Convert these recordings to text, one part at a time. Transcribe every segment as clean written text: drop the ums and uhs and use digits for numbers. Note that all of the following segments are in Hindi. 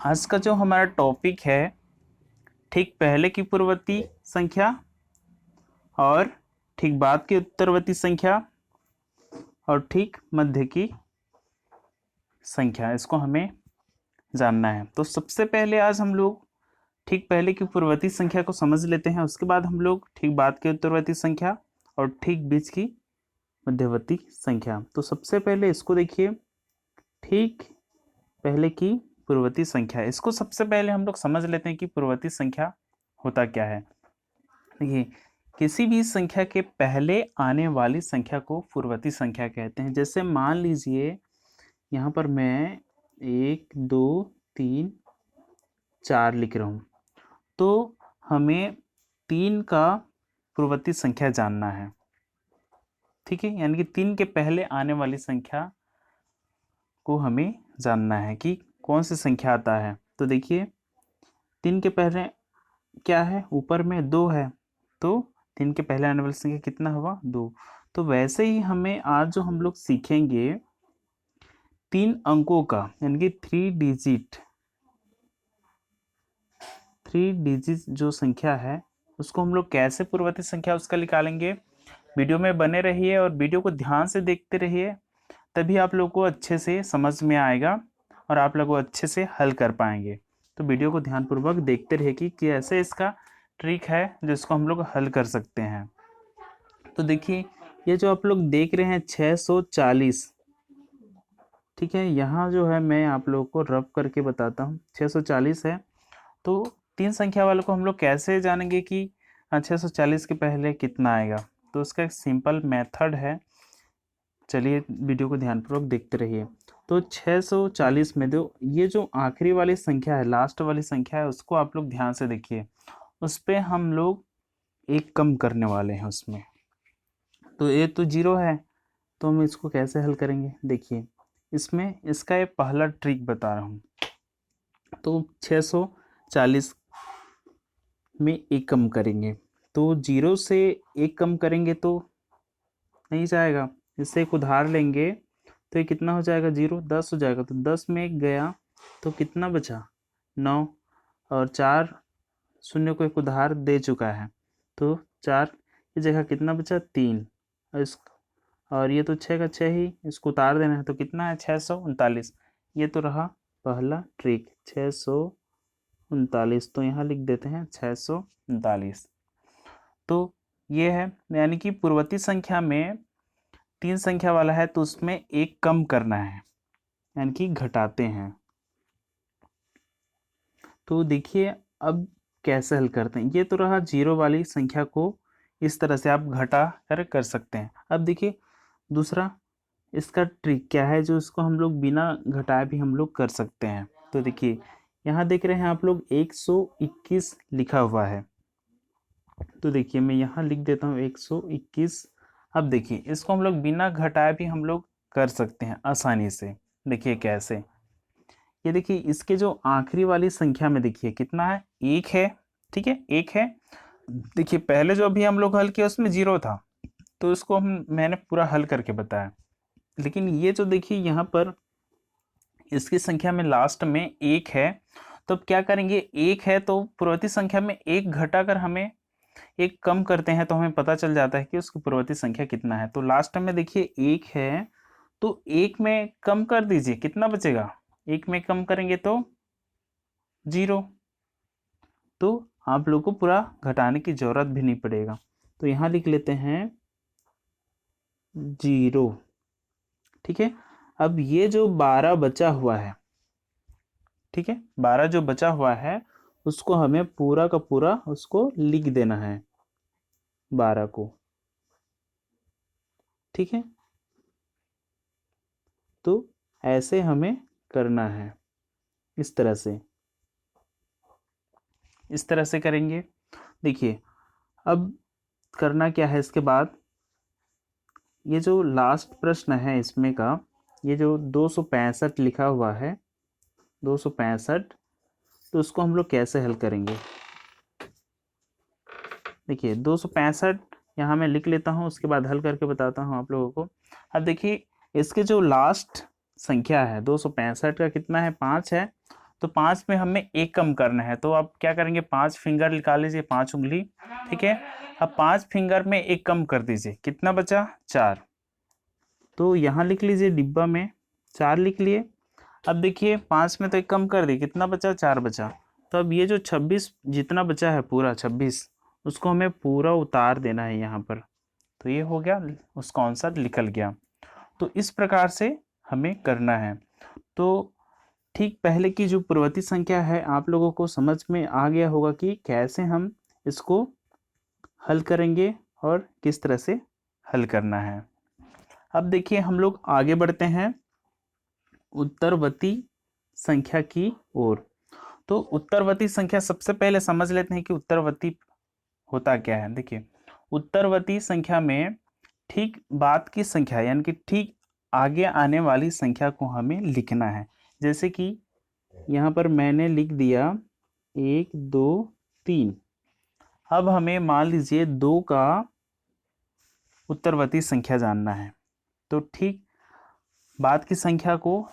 आज का जो हमारा टॉपिक है ठीक पहले की पूर्ववर्ती संख्या और ठीक बाद की उत्तरवर्ती संख्या और ठीक मध्य की संख्या, इसको हमें जानना है। तो सबसे पहले आज हम लोग ठीक पहले की पूर्ववर्ती संख्या को समझ लेते हैं, उसके बाद हम लोग ठीक बाद की उत्तरवर्ती संख्या और ठीक बीच की मध्यवर्ती संख्या। तो सबसे पहले इसको देखिए, ठीक पहले की पूर्ववर्ती संख्या। इसको सबसे पहले हम लोग समझ लेते हैं कि पूर्ववर्ती संख्या होता क्या है। देखिए, किसी भी संख्या के पहले आने वाली संख्या को पूर्ववर्ती संख्या कहते हैं। जैसे मान लीजिए यहाँ पर मैं 1 2 3 4 लिख रहा हूँ, तो हमें 3 का पूर्ववर्ती संख्या जानना है। ठीक है, यानी कि 3 के पहले आने वाली संख्या को हमें जानना है कि कौन सी संख्या आता है। तो देखिए, 3 के पहले क्या है, ऊपर में 2 है, तो 3 के पहले आने वाली संख्या कितना हुआ, 2। तो वैसे ही हमें आज जो हम लोग सीखेंगे 3 अंकों का, यानी कि 3 डिजिट जो संख्या है उसको हम लोग कैसे पूर्ववर्ती संख्या उसका निकालेंगे। वीडियो में बने रहिए और वीडियो को ध्यान से देखते रहिए, तभी आप लोग को अच्छे से समझ में आएगा और आप लोग अच्छे से हल कर पाएंगे। तो वीडियो को ध्यानपूर्वक देखते रहिए कि कैसे इसका ट्रिक है जिसको हम लोग हल कर सकते हैं। तो देखिए, ये जो आप लोग देख रहे हैं 640, ठीक है, यहाँ जो है मैं आप लोग को रब करके बताता हूँ, 640 है। तो 3 संख्या वालों को हम लोग कैसे जानेंगे कि 640 के पहले कितना आएगा। तो उसका एक सिंपल मेथड है, चलिए वीडियो को ध्यानपूर्वक देखते रहिए। तो 640 में दो, ये जो आखिरी वाली संख्या है, लास्ट वाली संख्या है, उसको आप लोग ध्यान से देखिए। उस पर हम लोग एक कम करने वाले हैं उसमें। तो ये तो 0 है, तो हम इसको कैसे हल करेंगे। देखिए, इसमें इसका ये पहला ट्रिक बता रहा हूँ। तो 640 में एक कम करेंगे, तो 0 से एक कम करेंगे तो नहीं जाएगा। इससे एक उधार लेंगे तो ये कितना हो जाएगा, 0 10 हो जाएगा। तो 10 में एक गया तो कितना बचा, 9, और 4 शून्य को एक उधार दे चुका है, तो 4 की जगह कितना बचा, 3। और ये तो 6 का 6 ही, इसको उतार देना है, तो कितना है, 639। ये तो रहा पहला ट्रिक, 639। तो यहाँ लिख देते हैं 639। तो ये है, यानी कि पूर्ववर्ती संख्या में 3 संख्या वाला है तो उसमें एक कम करना है, यानी कि घटाते हैं। तो देखिए अब कैसे हल करते हैं। ये तो रहा 0 वाली संख्या को इस तरह से आप घटा कर सकते हैं। अब देखिए दूसरा इसका ट्रिक क्या है, जो इसको हम लोग बिना घटाए भी हम लोग कर सकते हैं। तो देखिए, यहाँ देख रहे हैं आप लोग 121 लिखा हुआ है। तो देखिए मैं यहाँ लिख देता हूँ 121। अब देखिए, इसको हम लोग बिना घटाए भी हम लोग कर सकते हैं आसानी से। देखिए कैसे, ये देखिए इसके जो आखिरी वाली संख्या में देखिए कितना है, 1 है। ठीक है, 1 है। देखिए पहले जो अभी हम लोग हल किया उसमें 0 था, तो इसको मैंने पूरा हल करके बताया। लेकिन ये जो देखिए यहाँ पर इसकी संख्या में लास्ट में 1 है, तो अब क्या करेंगे, 1 है तो पूर्ववर्ती संख्या में 1 घटाकर हमें एक कम करते हैं, तो हमें पता चल जाता है कि उसकी पूर्ववर्ती संख्या कितना है। तो लास्ट में देखिए 1 है, तो 1 में कम कर दीजिए, कितना बचेगा, 1 में कम करेंगे तो 0। तो आप लोग को पूरा घटाने की जरूरत भी नहीं पड़ेगा। तो यहाँ लिख लेते हैं 0। ठीक है, अब ये जो 12 बचा हुआ है, ठीक है, 12 जो बचा हुआ है उसको हमें पूरा का पूरा उसको लिख देना है, 12 को। ठीक है, तो ऐसे हमें करना है, इस तरह से, इस तरह से करेंगे। देखिए अब करना क्या है, इसके बाद ये जो लास्ट प्रश्न है इसमें का, ये जो 265 लिखा हुआ है, 265, तो उसको हम लोग कैसे हल करेंगे। देखिए 265 यहाँ मैं लिख लेता हूँ, उसके बाद हल करके बताता हूँ आप लोगों को। अब देखिए इसके जो लास्ट संख्या है 265 का कितना है, 5 है। तो 5 में हमें एक कम करना है, तो आप क्या करेंगे, 5 फिंगर निकाल लीजिए, 5 उंगली, ठीक है। अब 5 फिंगर में एक कम कर दीजिए, कितना बचा, 4। तो यहाँ लिख लीजिए डिब्बा में 4 लिख लिए। अब देखिए 5 में तो एक कम कर दिए, कितना बचा, 4 बचा। तो अब ये जो 26 जितना बचा है पूरा 26, उसको हमें पूरा उतार देना है यहाँ पर। तो ये हो गया, उसका आंसर निकल गया। तो इस प्रकार से हमें करना है। तो ठीक पहले की जो पूर्ववर्ती संख्या है आप लोगों को समझ में आ गया होगा कि कैसे हम इसको हल करेंगे और किस तरह से हल करना है। अब देखिए हम लोग आगे बढ़ते हैं उत्तरवर्ती संख्या की ओर। तो उत्तरवर्ती संख्या सबसे पहले समझ लेते हैं कि उत्तरवर्ती होता क्या है। देखिए उत्तरवर्ती संख्या में ठीक बाद की संख्या यानी कि ठीक आगे आने वाली संख्या को हमें लिखना है। जैसे कि यहाँ पर मैंने लिख दिया 1 2 3। अब हमें मान लीजिए 2 का उत्तरवर्ती संख्या जानना है, तो ठीक बाद की संख्या को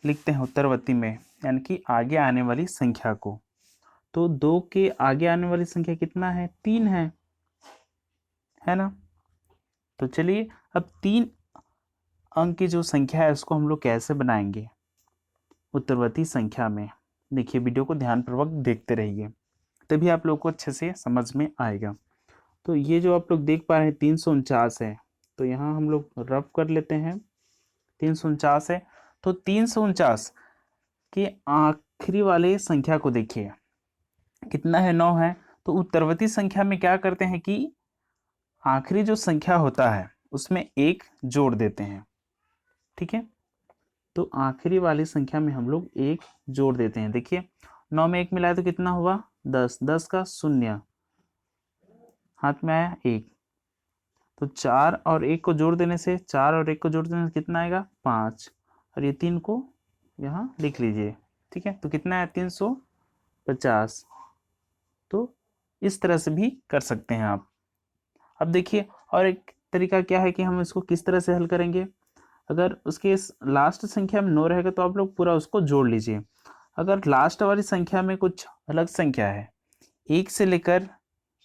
लिखते हैं उत्तरवर्ती में, यानी कि आगे आने वाली संख्या को। तो 2 के आगे आने वाली संख्या कितना है, 3 है ना। तो चलिए अब 3 अंक की जो संख्या है उसको हम लोग कैसे बनाएंगे उत्तरवर्ती संख्या में। देखिए वीडियो को ध्यानपूर्वक देखते रहिए, तभी आप लोग को अच्छे से समझ में आएगा। तो ये जो आप लोग देख पा रहे हैं 349 है, तो यहाँ हम लोग रफ कर लेते हैं। 349 है, तो 349 के आखिरी वाले संख्या को देखिए कितना है, 9 है। तो उत्तरवर्ती संख्या में क्या करते हैं कि आखिरी जो संख्या होता है उसमें 1 जोड़ देते हैं, ठीक है। तो आखिरी वाली संख्या में हम लोग 1 जोड़ देते हैं। देखिए 9 में 1 मिलाया तो कितना हुआ, 10, 10 का 0 हाथ में आया 1। तो 4 और 1 को जोड़ देने से, 4 और 1 को जोड़ देने से कितना आएगा, 5। और ये 3 को यहाँ लिख लीजिए, ठीक है। तो कितना है, 350। तो इस तरह से भी कर सकते हैं आप। अब देखिए और एक तरीका क्या है कि हम इसको किस तरह से हल करेंगे। अगर उसके लास्ट संख्या में 9 रहेगा तो आप लोग पूरा उसको जोड़ लीजिए। अगर लास्ट वाली संख्या में कुछ अलग संख्या है, 1 से लेकर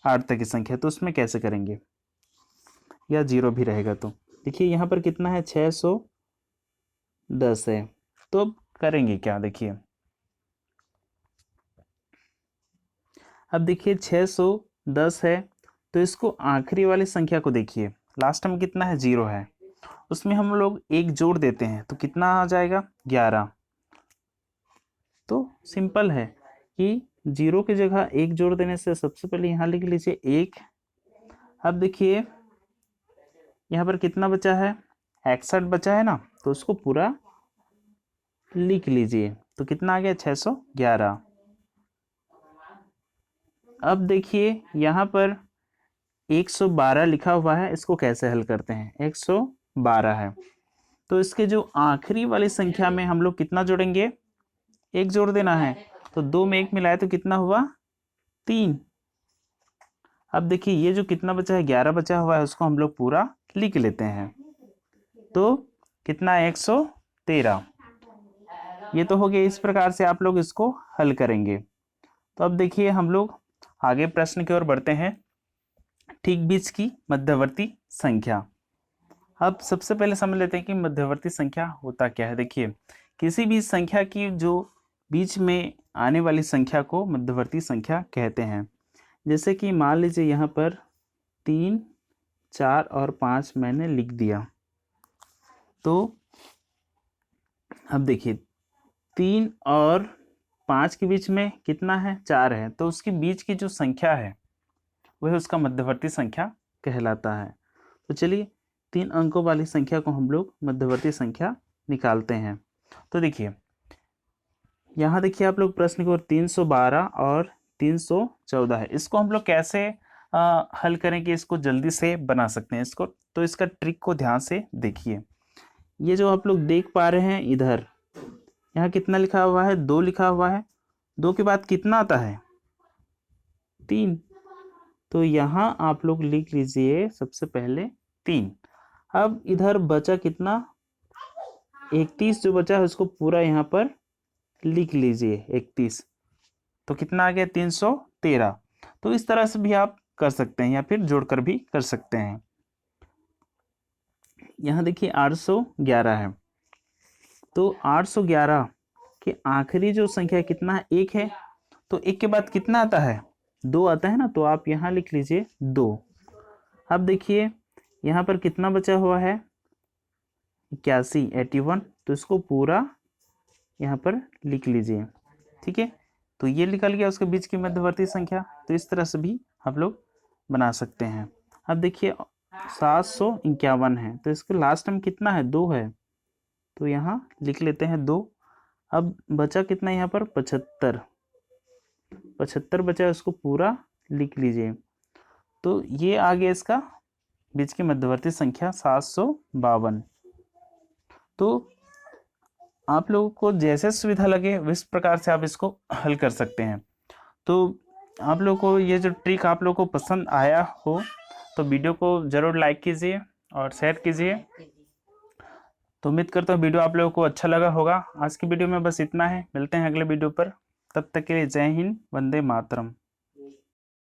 8 तक की संख्या, तो उसमें कैसे करेंगे, या 0 भी रहेगा। तो देखिए यहाँ पर कितना है, 610 है। तो अब करेंगे क्या, देखिए अब देखिए 610 है, तो इसको आखिरी वाली संख्या को देखिए, लास्ट में कितना है, 0 है, उसमें हम लोग 1 जोड़ देते हैं तो कितना आ जाएगा, 11। तो सिंपल है कि 0 की जगह 1 जोड़ देने से सबसे पहले यहाँ लिख लीजिए 1। अब देखिए यहाँ पर कितना बचा है, 61 बचा है ना, तो उसको पूरा लिख लीजिए। तो कितना आ गया, 611। अब देखिए यहाँ पर 112 लिखा हुआ है, इसको कैसे हल करते हैं, 112 है, तो इसके जो आखिरी वाली संख्या में हम लोग कितना जोड़ेंगे, 1 जोड़ देना है। तो 2 में 1 मिलाए तो कितना हुआ, 3। अब देखिए ये जो कितना बचा है, 11 बचा हुआ है, उसको हम लोग पूरा लिख लेते हैं। तो कितना है, 113। ये तो हो गया। इस प्रकार से आप लोग इसको हल करेंगे। तो अब देखिए हम लोग आगे प्रश्न की ओर बढ़ते हैं, ठीक बीच की मध्यवर्ती संख्या। अब सबसे पहले समझ लेते हैं कि मध्यवर्ती संख्या होता क्या है। देखिए किसी भी संख्या की जो बीच में आने वाली संख्या को मध्यवर्ती संख्या कहते हैं। जैसे कि मान लीजिए यहाँ पर 3, 4 और 5 मैंने लिख दिया। तो अब देखिए 3 और 5 के बीच में कितना है, 4 है, तो उसके बीच की जो संख्या है वह उसका मध्यवर्ती संख्या कहलाता है। तो चलिए 3 अंकों वाली संख्या को हम लोग मध्यवर्ती संख्या निकालते हैं। तो देखिए यहाँ देखिए आप लोग प्रश्न की ओर 312 और 314 है, इसको हम लोग कैसे हल करें कि इसको जल्दी से बना सकते हैं इसको। तो इसका ट्रिक को ध्यान से देखिए। ये जो आप लोग देख पा रहे हैं इधर, यहाँ कितना लिखा हुआ है, 2 लिखा हुआ है। 2 के बाद कितना आता है, 3। तो यहाँ आप लोग लिख लीजिए सबसे पहले 3। अब इधर बचा कितना, 31 जो बचा है उसको पूरा यहाँ पर लिख लीजिए 31, तो कितना आ गया 313। तो इस तरह से भी आप कर सकते हैं या फिर जोड़कर भी कर सकते हैं। यहाँ देखिए 811 है, तो 811 के आखिरी जो संख्या कितना है, 1 है, तो 1 के बाद कितना आता है, 2 आता है ना, तो आप यहाँ लिख लीजिए 2। अब देखिए यहाँ पर कितना बचा हुआ है, 81, 81, तो इसको पूरा यहाँ पर लिख लीजिए। ठीक है, तो ये निकल गया उसके बीच की मध्यवर्ती संख्या। तो इस तरह से भी आप लोग बना सकते हैं। अब देखिए 751 है, तो इसके लास्ट में कितना है, 2 है, तो यहाँ लिख लेते हैं 2। अब बचा कितना यहाँ पर, 75, 75 बचा, उसको पूरा लिख लीजिए। तो ये आ गया इसका बीच की मध्यवर्ती संख्या 752। तो आप लोगों को जैसे सुविधा लगे इस प्रकार से आप इसको हल कर सकते हैं। तो आप लोगों को ये जो ट्रिक आप लोगों को पसंद आया हो तो वीडियो को ज़रूर लाइक कीजिए और शेयर कीजिए। तो उम्मीद करता हूँ वीडियो आप लोगों को अच्छा लगा होगा। आज की वीडियो में बस इतना है, मिलते हैं अगले वीडियो पर। तब तक के लिए जय हिंद, वंदे मातरम।